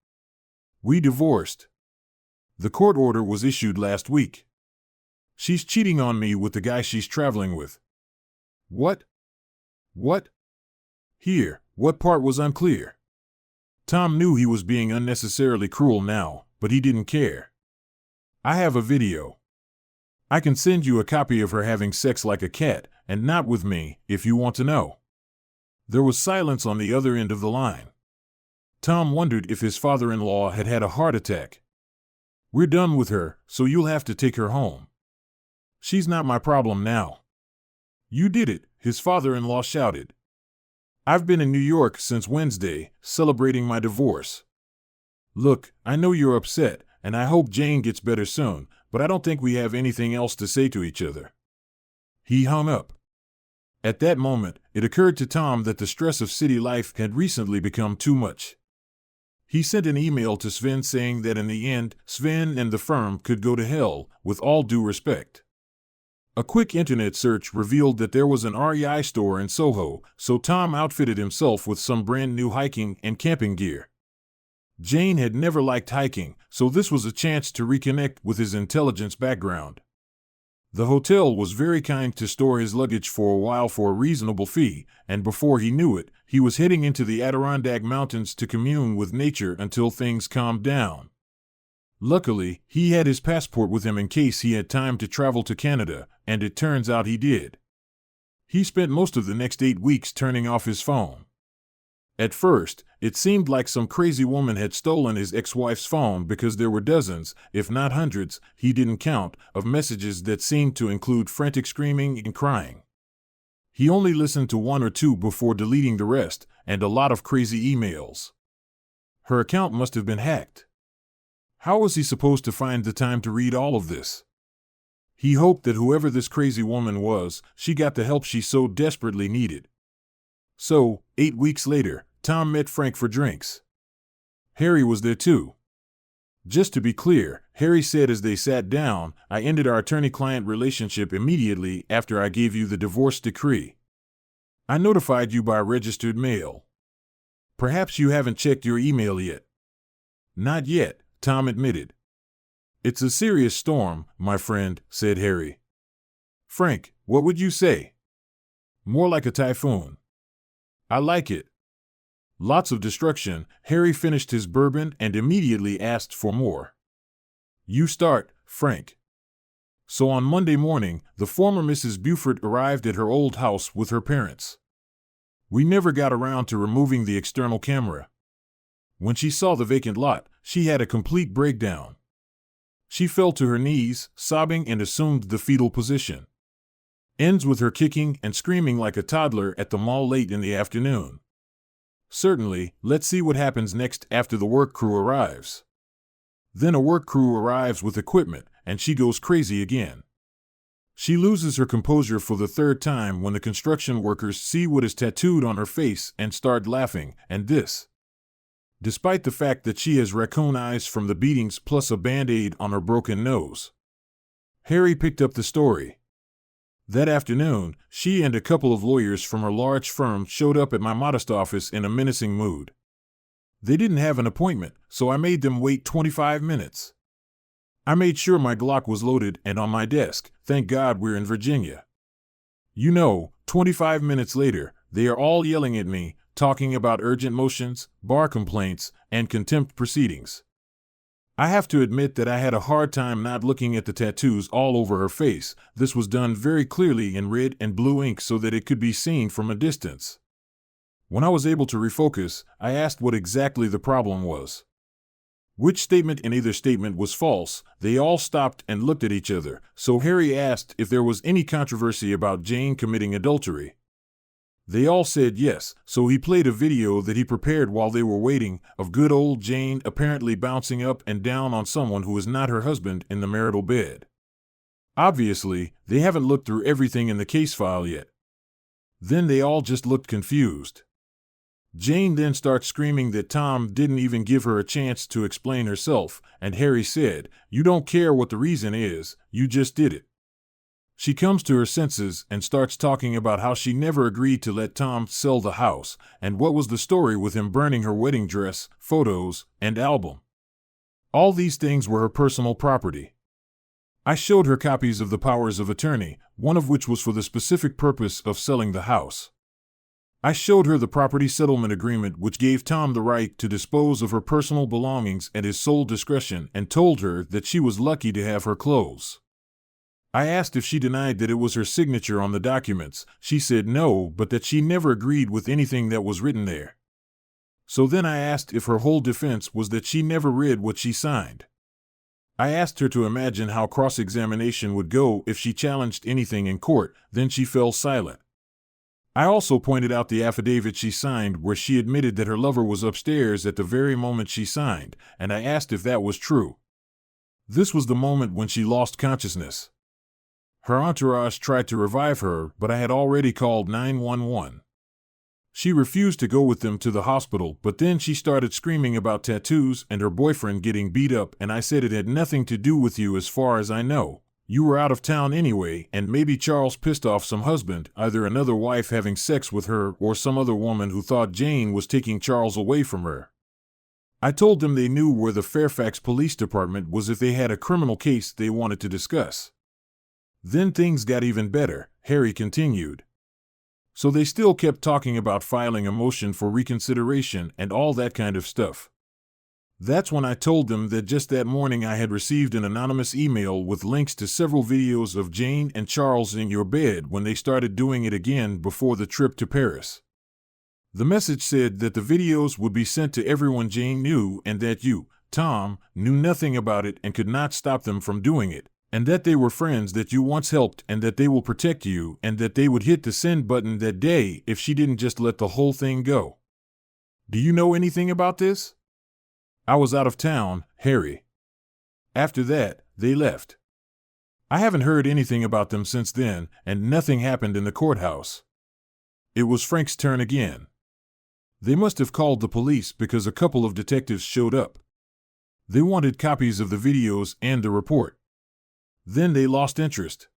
We divorced. The court order was issued last week. She's cheating on me with the guy she's traveling with." "What? What?" Here, what part was unclear? Tom knew he was being unnecessarily cruel now, but he didn't care. "I have a video. I can send you a copy of her having sex like a cat, and not with me, if you want to know." There was silence on the other end of the line. Tom wondered if his father-in-law had had a heart attack. "We're done with her, so you'll have to take her home. She's not my problem now." "You did it," his father-in-law shouted. "I've been in New York since Wednesday, celebrating my divorce. Look, I know you're upset, and I hope Jane gets better soon, but I don't think we have anything else to say to each other." He hung up. At that moment, it occurred to Tom that the stress of city life had recently become too much. He sent an email to Sven saying that in the end, Sven and the firm could go to hell, with all due respect. A quick internet search revealed that there was an REI store in Soho, so Tom outfitted himself with some brand new hiking and camping gear. Jane had never liked hiking, so this was a chance to reconnect with his intelligence background. The hotel was very kind to store his luggage for a while for a reasonable fee, and before he knew it, he was heading into the Adirondack Mountains to commune with nature until things calmed down. Luckily, he had his passport with him in case he had time to travel to Canada, and it turns out he did. He spent most of the next 8 weeks turning off his phone. At first, it seemed like some crazy woman had stolen his ex-wife's phone because there were dozens, if not hundreds, he didn't count, of messages that seemed to include frantic screaming and crying. He only listened to 1 or 2 before deleting the rest, and a lot of crazy emails. Her account must have been hacked. How was he supposed to find the time to read all of this? He hoped that whoever this crazy woman was, she got the help she so desperately needed. So, 8 weeks later, Tom met Frank for drinks. Harry was there too. Just to be clear, Harry said as they sat down, "I ended our attorney-client relationship immediately after I gave you the divorce decree. I notified you by registered mail. Perhaps you haven't checked your email yet." "Not yet," Tom admitted. "It's a serious storm, my friend," said Harry. "Frank, what would you say?" "More like a typhoon." "I like it." Lots of destruction. Harry finished his bourbon and immediately asked for more. "You start, Frank." So on Monday morning, the former Mrs. Buford arrived at her old house with her parents. "We never got around to removing the external camera." When she saw the vacant lot, she had a complete breakdown. She fell to her knees, sobbing, and assumed the fetal position. Ends with her kicking and screaming like a toddler at the mall late in the afternoon. Certainly, let's see what happens next after the work crew arrives. Then a work crew arrives with equipment, and she goes crazy again. She loses her composure for the third time when the construction workers see what is tattooed on her face and start laughing, and this, despite the fact that she has raccoon eyes from the beatings plus a band-aid on her broken nose. Harry picked up the story. That afternoon, she and a couple of lawyers from her large firm showed up at my modest office in a menacing mood. They didn't have an appointment, so I made them wait 25 minutes. I made sure my Glock was loaded and on my desk. Thank God we're in Virginia. 25 minutes later, they are all yelling at me, talking about urgent motions, bar complaints, and contempt proceedings. I have to admit that I had a hard time not looking at the tattoos all over her face. This was done very clearly in red and blue ink so that it could be seen from a distance. When I was able to refocus, I asked what exactly the problem was. Which statement in either statement was false? They all stopped and looked at each other, so Harry asked if there was any controversy about Jane committing adultery. They all said yes, so he played a video that he prepared while they were waiting, of good old Jane apparently bouncing up and down on someone who is not her husband in the marital bed. Obviously, they haven't looked through everything in the case file yet. Then they all just looked confused. Jane then starts screaming that Tom didn't even give her a chance to explain herself, and Harry said, "You don't care what the reason is, you just did it." She comes to her senses and starts talking about how she never agreed to let Tom sell the house, and what was the story with him burning her wedding dress, photos, and album. All these things were her personal property. I showed her copies of the powers of attorney, one of which was for the specific purpose of selling the house. I showed her the property settlement agreement which gave Tom the right to dispose of her personal belongings at his sole discretion and told her that she was lucky to have her clothes. I asked if she denied that it was her signature on the documents. She said no, but that she never agreed with anything that was written there. So then I asked if her whole defense was that she never read what she signed. I asked her to imagine how cross-examination would go if she challenged anything in court, then she fell silent. I also pointed out the affidavit she signed where she admitted that her lover was upstairs at the very moment she signed, and I asked if that was true. This was the moment when she lost consciousness. Her entourage tried to revive her, but I had already called 911. She refused to go with them to the hospital, but then she started screaming about tattoos and her boyfriend getting beat up, and I said it had nothing to do with you as far as I know. You were out of town anyway, and maybe Charles pissed off some husband, either another wife having sex with her or some other woman who thought Jane was taking Charles away from her. I told them they knew where the Fairfax Police Department was if they had a criminal case they wanted to discuss. Then things got even better, Harry continued. So they still kept talking about filing a motion for reconsideration and all that kind of stuff. That's when I told them that just that morning I had received an anonymous email with links to several videos of Jane and Charles in your bed when they started doing it again before the trip to Paris. The message said that the videos would be sent to everyone Jane knew and that you, Tom, knew nothing about it and could not stop them from doing it, and that they were friends that you once helped and that they will protect you and that they would hit the send button that day if she didn't just let the whole thing go. Do you know anything about this? I was out of town, Harry. After that, they left. I haven't heard anything about them since then, and nothing happened in the courthouse. It was Frank's turn again. They must have called the police because a couple of detectives showed up. They wanted copies of the videos and the report. Then they lost interest.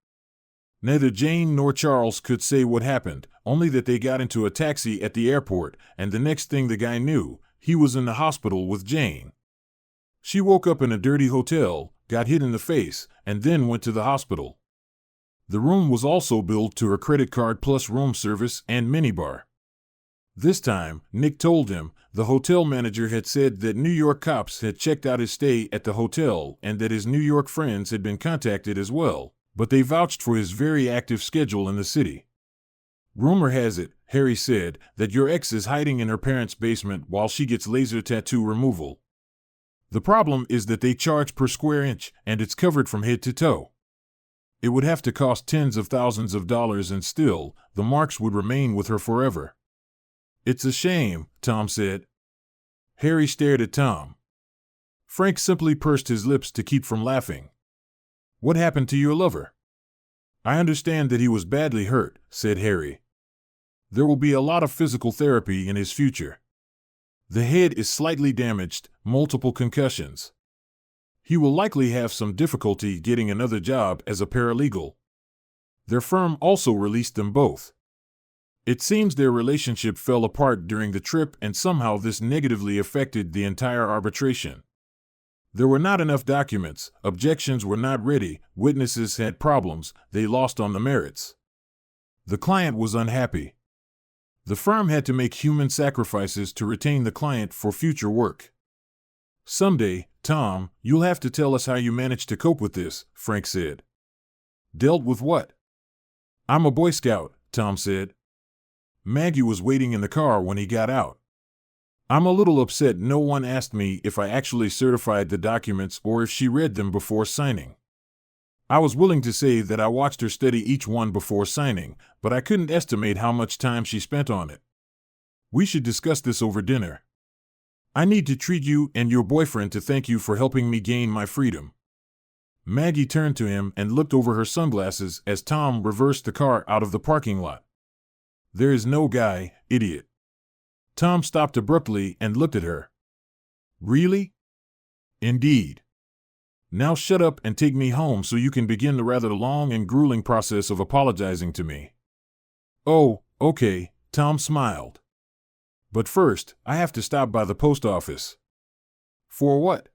Neither Jane nor Charles could say what happened, only that they got into a taxi at the airport, and the next thing the guy knew, he was in the hospital with Jane. She woke up in a dirty hotel, got hit in the face, and then went to the hospital. The room was also billed to her credit card plus room service and minibar. This time, Nick told him, the hotel manager had said that New York cops had checked out his stay at the hotel and that his New York friends had been contacted as well, but they vouched for his very active schedule in the city. Rumor has it, Harry said, that your ex is hiding in her parents' basement while she gets laser tattoo removal. The problem is that they charge per square inch, and it's covered from head to toe. It would have to cost tens of thousands of dollars, and still, the marks would remain with her forever. It's a shame, Tom said. Harry stared at Tom. Frank simply pursed his lips to keep from laughing. What happened to your lover? I understand that he was badly hurt, said Harry. There will be a lot of physical therapy in his future. The head is slightly damaged, multiple concussions. He will likely have some difficulty getting another job as a paralegal. Their firm also released them both. It seems their relationship fell apart during the trip, and somehow this negatively affected the entire arbitration. There were not enough documents, objections were not ready, witnesses had problems, they lost on the merits. The client was unhappy. The firm had to make human sacrifices to retain the client for future work. Someday, Tom, you'll have to tell us how you managed to cope with this, Frank said. Dealt with what? I'm a Boy Scout, Tom said. Maggie was waiting in the car when he got out. I'm a little upset no one asked me if I actually certified the documents or if she read them before signing. I was willing to say that I watched her study each one before signing, but I couldn't estimate how much time she spent on it. We should discuss this over dinner. I need to treat you and your boyfriend to thank you for helping me gain my freedom. Maggie turned to him and looked over her sunglasses as Tom reversed the car out of the parking lot. There is no guy, idiot. Tom stopped abruptly and looked at her. Really? Indeed. Now shut up and take me home so you can begin the rather long and grueling process of apologizing to me. Oh, okay, Tom smiled. But first, I have to stop by the post office. For what?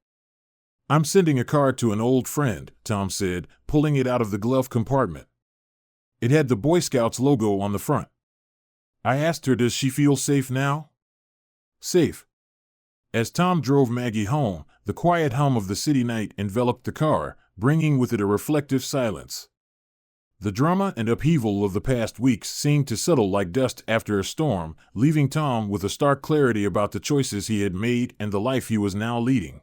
I'm sending a card to an old friend, Tom said, pulling it out of the glove compartment. It had the Boy Scouts logo on the front. I asked her, does she feel safe now? Safe. As Tom drove Maggie home, the quiet hum of the city night enveloped the car, bringing with it a reflective silence. The drama and upheaval of the past weeks seemed to settle like dust after a storm, leaving Tom with a stark clarity about the choices he had made and the life he was now leading.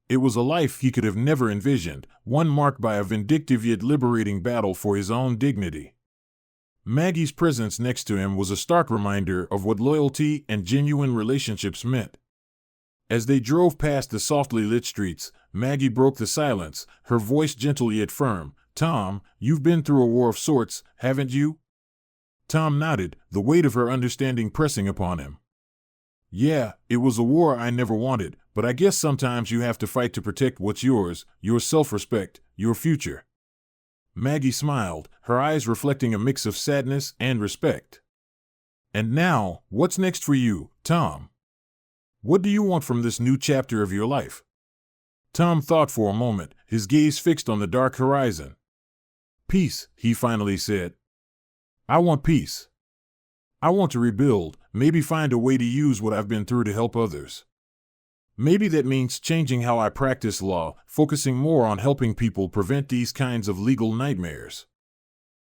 It was a life he could have never envisioned, one marked by a vindictive yet liberating battle for his own dignity. Maggie's presence next to him was a stark reminder of what loyalty and genuine relationships meant. As they drove past the softly lit streets, Maggie broke the silence, her voice gentle yet firm. Tom, you've been through a war of sorts, haven't you? Tom nodded, the weight of her understanding pressing upon him. Yeah, it was a war I never wanted, but I guess sometimes you have to fight to protect what's yours, your self-respect, your future. Maggie smiled, her eyes reflecting a mix of sadness and respect. And now, what's next for you, Tom? What do you want from this new chapter of your life? Tom thought for a moment, his gaze fixed on the dark horizon. Peace, he finally said. I want peace. I want to rebuild, maybe find a way to use what I've been through to help others. Maybe that means changing how I practice law, focusing more on helping people prevent these kinds of legal nightmares.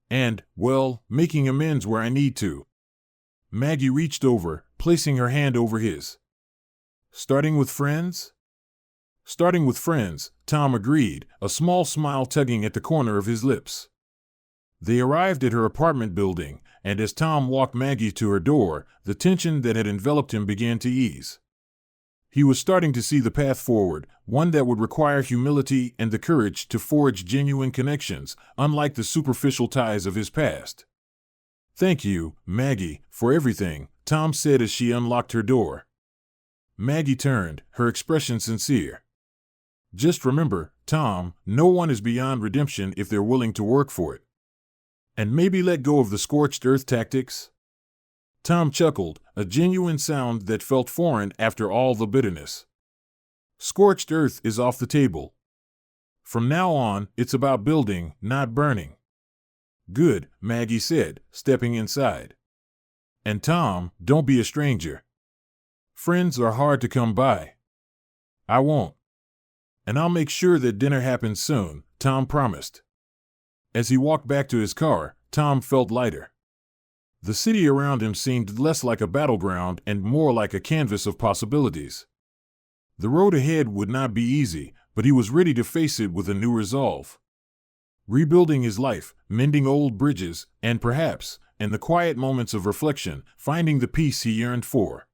And, well, making amends where I need to. Maggie reached over, placing her hand over his. Starting with friends? Starting with friends, Tom agreed, a small smile tugging at the corner of his lips. They arrived at her apartment building, and as Tom walked Maggie to her door, the tension that had enveloped him began to ease. He was starting to see the path forward, one that would require humility and the courage to forge genuine connections, unlike the superficial ties of his past. Thank you, Maggie, for everything, Tom said as she unlocked her door. Maggie turned, her expression sincere. Just remember, Tom, no one is beyond redemption if they're willing to work for it. And maybe let go of the scorched earth tactics? Tom chuckled, a genuine sound that felt foreign after all the bitterness. Scorched earth is off the table. From now on, it's about building, not burning. Good, Maggie said, stepping inside. And Tom, don't be a stranger. Friends are hard to come by. I won't. And I'll make sure that dinner happens soon, Tom promised. As he walked back to his car, Tom felt lighter. The city around him seemed less like a battleground and more like a canvas of possibilities. The road ahead would not be easy, but he was ready to face it with a new resolve. Rebuilding his life, mending old bridges, and perhaps, in the quiet moments of reflection, finding the peace he yearned for.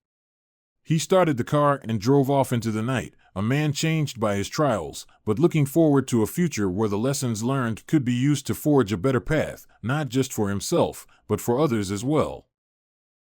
He started the car and drove off into the night, a man changed by his trials, but looking forward to a future where the lessons learned could be used to forge a better path, not just for himself, but for others as well.